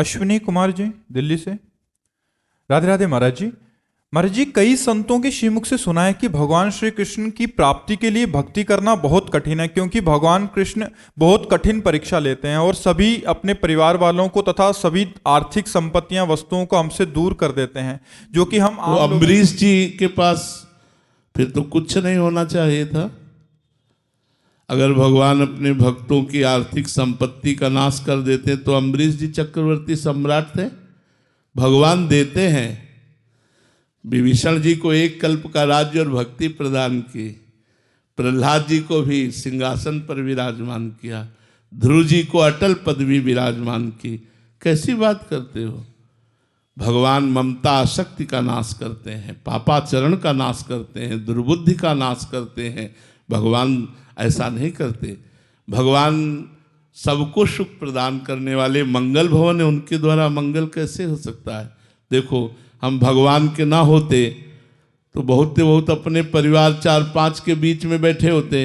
अश्विनी कुमार जी दिल्ली से। राधे राधे महाराज जी। महाराज जी, कई संतों के श्रीमुख से सुना है कि भगवान श्री कृष्ण की प्राप्ति के लिए भक्ति करना बहुत कठिन है, क्योंकि भगवान कृष्ण बहुत कठिन परीक्षा लेते हैं और सभी अपने परिवार वालों को तथा सभी आर्थिक संपत्तियां वस्तुओं को हमसे दूर कर देते हैं, जो कि हम वो अम्बरीश जी के पास फिर तो कुछ नहीं होना चाहिए था। अगर भगवान अपने भक्तों की आर्थिक संपत्ति का नाश कर देते तो अम्बरीश जी चक्रवर्ती सम्राट थे। भगवान देते हैं। विभीषण जी को एक कल्प का राज्य और भक्ति प्रदान की, प्रहलाद जी को भी सिंहासन पर विराजमान किया, ध्रुव जी को अटल पदवी विराजमान की। कैसी बात करते हो? भगवान ममता आसक्ति का नाश करते हैं, पापाचरण का नाश करते हैं, दुर्बुद्धि का नाश करते हैं। भगवान ऐसा नहीं करते। भगवान सबको सुख प्रदान करने वाले मंगल भवन है, उनके द्वारा मंगल कैसे हो सकता है? देखो, हम भगवान के ना होते तो बहुत अपने परिवार 4-5 के बीच में बैठे होते।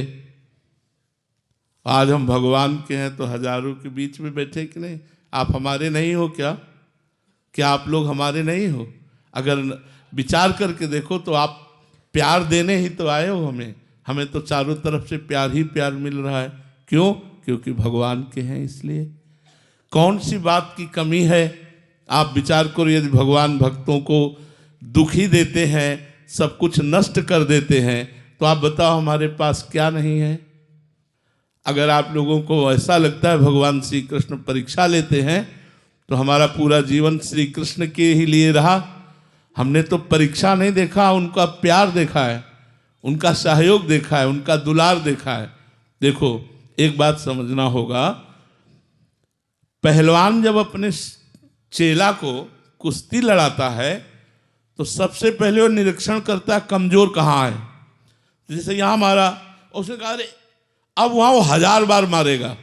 आज हम भगवान के हैं तो हजारों के बीच में बैठे कि नहीं? आप हमारे नहीं हो क्या? क्या आप लोग हमारे नहीं हो? अगर विचार करके देखो तो आप प्यार देने ही तो आए हो हमें तो चारों तरफ से प्यार ही प्यार मिल रहा है। क्यों? क्योंकि भगवान के हैं, इसलिए। कौन सी बात की कमी है? आप विचार करो, यदि भगवान भक्तों को दुखी देते हैं, सब कुछ नष्ट कर देते हैं, तो आप बताओ हमारे पास क्या नहीं है? अगर आप लोगों को ऐसा लगता है भगवान श्री कृष्ण परीक्षा लेते हैं, तो हमारा पूरा जीवन श्री कृष्ण के ही लिए रहा। हमने तो परीक्षा नहीं देखा, उनका प्यार देखा है, उनका सहयोग देखा है, उनका दुलार देखा है। देखो, एक बात समझना होगा, पहलवान जब अपने चेला को कुश्ती लड़ाता है तो सबसे पहले वो निरीक्षण करता है कमजोर कहाँ है। जैसे यहाँ मारा, उसने कहा अरे अब वहाँ वो 1000 बार मारेगा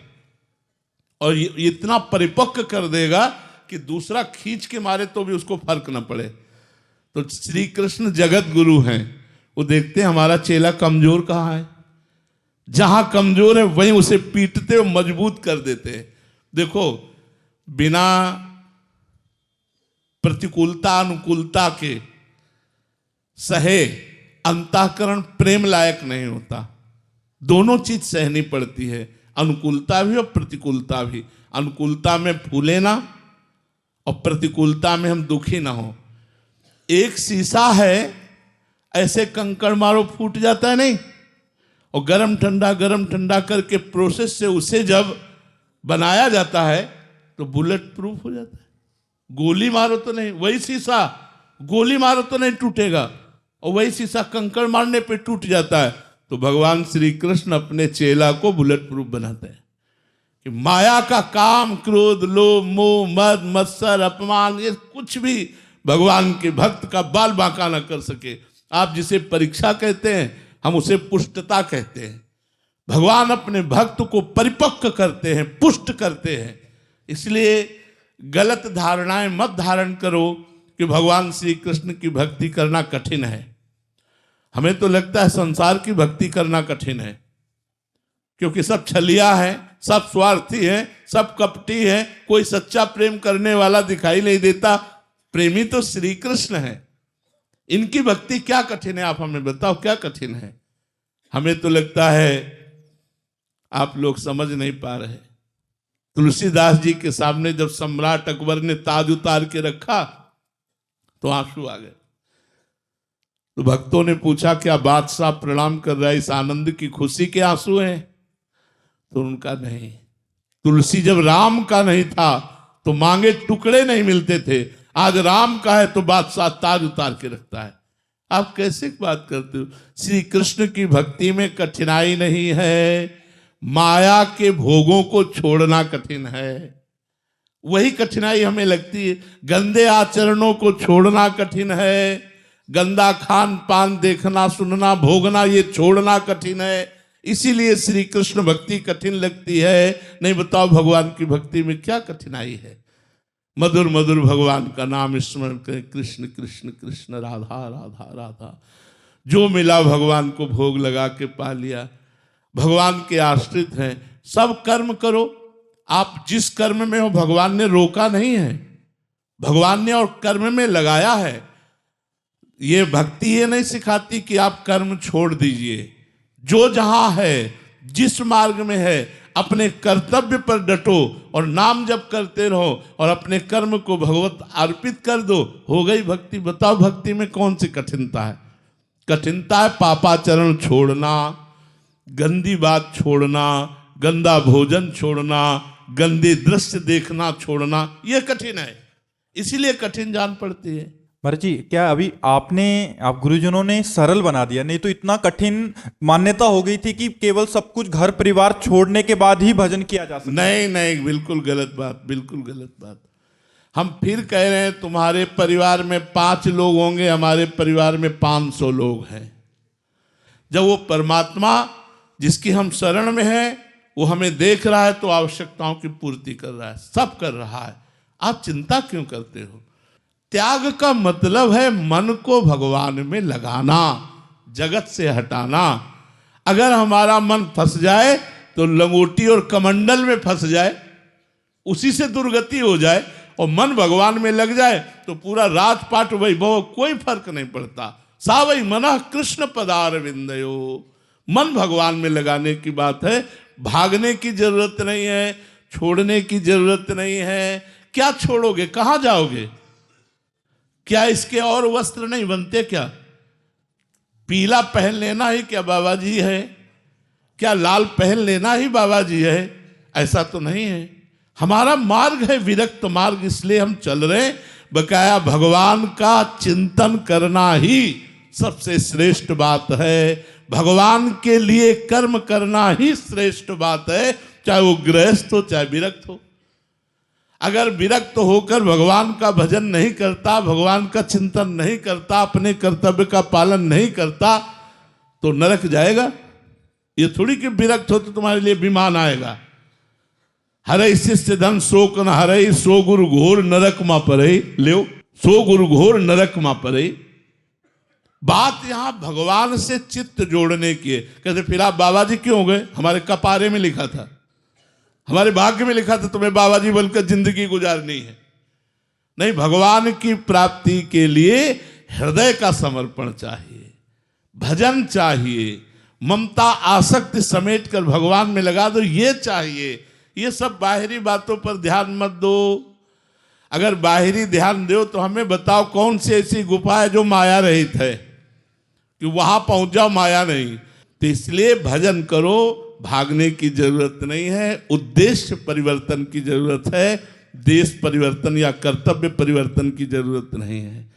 और इतना परिपक्व कर देगा कि दूसरा खींच के मारे तो भी उसको फर्क न पड़े। तो श्री कृष्ण जगत गुरु हैं, वो देखते हैं हमारा चेला कमजोर कहाँ है, जहां कमजोर है वहीं उसे पीटते और मजबूत कर देते हैं। देखो, बिना प्रतिकूलता अनुकूलता के सहे अंतःकरण प्रेम लायक नहीं होता। दोनों चीज सहनी पड़ती है, अनुकूलता भी और प्रतिकूलता भी। अनुकूलता में फूले ना और प्रतिकूलता में हम दुखी ना हो। एक शीशा है, ऐसे कंकड़ मारो फूट जाता है नहीं, और गरम ठंडा करके प्रोसेस से उसे जब बनाया जाता है तो बुलेट प्रूफ हो जाता है। गोली मारो तो नहीं, वही शीशा गोली मारो तो नहीं टूटेगा, और वही शीशा कंकड़ मारने पे टूट जाता है। तो भगवान श्री कृष्ण अपने चेला को बुलेट प्रूफ बनाते हैं कि माया का काम, क्रोध, लोभ, मोह, मद, मत्सर, अपमान, ये कुछ भी भगवान के भक्त का बाल बांका न कर सके। आप जिसे परीक्षा कहते हैं, हम उसे पुष्टता कहते हैं। भगवान अपने भक्त को परिपक्व करते हैं, पुष्ट करते हैं। इसलिए गलत धारणाएं मत धारण करो कि भगवान श्री कृष्ण की भक्ति करना कठिन है। हमें तो लगता है संसार की भक्ति करना कठिन है, क्योंकि सब छलिया है, सब स्वार्थी है, सब कपटी है, कोई सच्चा प्रेम करने वाला दिखाई नहीं देता। प्रेमी तो श्री कृष्ण है। इनकी भक्ति क्या कठिन है? आप हमें बताओ, क्या कठिन है? हमें तो लगता है आप लोग समझ नहीं पा रहे। तुलसीदास जी के सामने जब सम्राट अकबर ने ताज उतार के रखा तो आंसू आ गए। तो भक्तों ने पूछा, क्या बादशाह प्रणाम कर रहा है, इस आनंद की खुशी के आंसू हैं? तो उनका नहीं। तुलसी जब राम का नहीं था तो मांगे टुकड़े नहीं मिलते थे, आज राम का है तो बादशाह ताज उतार के रखता है। आप कैसे बात करते हो? श्री कृष्ण की भक्ति में कठिनाई नहीं है, माया के भोगों को छोड़ना कठिन है। वही कठिनाई हमें लगती है। गंदे आचरणों को छोड़ना कठिन है, गंदा खान पान देखना, सुनना, भोगना, ये छोड़ना कठिन है। इसीलिए श्री कृष्ण भक्ति कठिन लगती है। नहीं बताओ, भगवान की भक्ति में क्या कठिनाई है? मधुर मधुर भगवान का नाम स्मरण करें, कृष्ण कृष्ण कृष्ण राधा राधा राधा। जो मिला भगवान को भोग लगा के पा लिया। भगवान के आश्रित हैं, सब कर्म करो, आप जिस कर्म में हो भगवान ने रोका नहीं है, भगवान ने और कर्म में लगाया है। ये भक्ति ये नहीं सिखाती कि आप कर्म छोड़ दीजिए। जो जहां है, जिस मार्ग में है, अपने कर्तव्य पर डटो और नाम जप करते रहो और अपने कर्म को भगवत अर्पित कर दो, हो गई भक्ति। बताओ भक्ति में कौन सी कठिनता है? कठिनता है पापाचरण छोड़ना, गंदी बात छोड़ना, गंदा भोजन छोड़ना, गंदे दृश्य देखना छोड़ना, यह कठिन है, इसीलिए कठिन जान पड़ती है। महाराज जी, क्या अभी आप गुरुजनों ने सरल बना दिया? नहीं तो इतना कठिन मान्यता हो गई थी कि केवल सब कुछ घर परिवार छोड़ने के बाद ही भजन किया जा सकता। नहीं नहीं, बिल्कुल गलत बात, बिल्कुल गलत बात। हम फिर कह रहे हैं तुम्हारे परिवार में 5 लोग होंगे, हमारे परिवार में 500 लोग हैं। जब वो परमात्मा जिसकी हम शरण में हैं वो हमें देख रहा है तो आवश्यकताओं की पूर्ति कर रहा है, सब कर रहा है। आप चिंता क्यों करते हो? त्याग का मतलब है मन को भगवान में लगाना, जगत से हटाना। अगर हमारा मन फंस जाए तो लंगोटी और कमंडल में फंस जाए, उसी से दुर्गति हो जाए, और मन भगवान में लग जाए तो पूरा राजपाट वैभव कोई फर्क नहीं पड़ता। सावई मना कृष्ण पदार विंदयो, मन भगवान में लगाने की बात है। भागने की जरूरत नहीं है, छोड़ने की जरूरत नहीं है। क्या छोड़ोगे? कहां जाओगे? क्या इसके और वस्त्र नहीं बनते? क्या पीला पहन लेना ही क्या बाबा जी है? क्या लाल पहन लेना ही बाबा जी है? ऐसा तो नहीं है। हमारा मार्ग है विरक्त मार्ग, इसलिए हम चल रहे हैं। बकाया भगवान का चिंतन करना ही सबसे श्रेष्ठ बात है। भगवान के लिए कर्म करना ही श्रेष्ठ बात है, चाहे वो गृहस्थ हो चाहे विरक्त हो। अगर विरक्त होकर भगवान का भजन नहीं करता, भगवान का चिंतन नहीं करता, अपने कर्तव्य का पालन नहीं करता तो नरक जाएगा। ये थोड़ी कि विरक्त हो तो तुम्हारे लिए विमान आएगा। हरे शिष्य धन शोक न हरे, सो गुरु घोर नरक मा परे। ले सो गुरु घोर नरक मा परे। बात यहां भगवान से चित्त जोड़ने की है। कहते फिर आप बाबा जी क्यों हो गए? हमारे कपारे में लिखा था, हमारे भाग्य में लिखा था तुम्हें बाबा जी बनकर जिंदगी गुजारनी है। नहीं, भगवान की प्राप्ति के लिए हृदय का समर्पण चाहिए, भजन चाहिए, ममता आसक्ति समेट कर भगवान में लगा दो, ये चाहिए। ये सब बाहरी बातों पर ध्यान मत दो। अगर बाहरी ध्यान दो तो हमें बताओ कौन सी ऐसी गुफा है जो माया रहित है कि वहां पहुंच जाओ, माया नहीं। तो इसलिए भजन करो, भागने की जरूरत नहीं है। उद्देश्य परिवर्तन की जरूरत है, देश परिवर्तन या कर्तव्य परिवर्तन की जरूरत नहीं है।